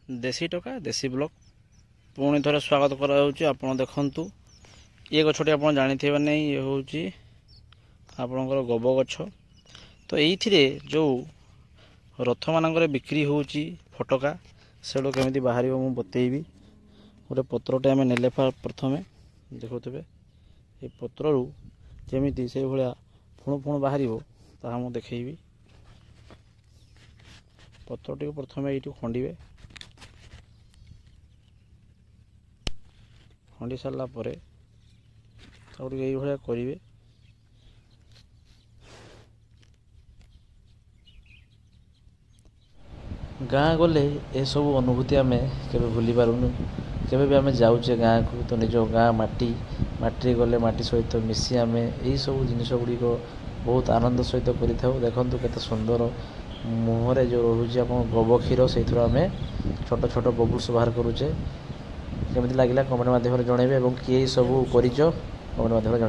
देशी टका देशी ब्लॉग पुणी थे स्वागत कर देखु ये गछटी आप जानी नहीं ये हूँ आपणकर गोब गछ तो ये जो रथ मानक बिक्री हो फटका से केमी बाहर मुझे बतेबी गोटे पत्रटे आम ने प्रथम देखुवे ये पत्रु जमी से भाया फुण फुण बाहर ताहा मुझे देखी पत्रटी प्रथम ये खंडे खंडी सारापर ये भाया करेंगे गाँ गले ये सब अनुभूति आम के भूली पारूनु केवे भी आम जाऊे गाँ को तो निज गाँ माटी गले माटी सहित मिसी आम यही सब जिनस गुड़िक बहुत आनंद सहित कर देखु केते सुंदर मुहरे जो रोचे आप गोब क्षीर से आम छोट छोट बबुल्स बाहर करुचे केମିତି ଲାଗିଲା कमेंट माध्यम जनइबे किए सब कर कमेंट माध्यम जनइबे।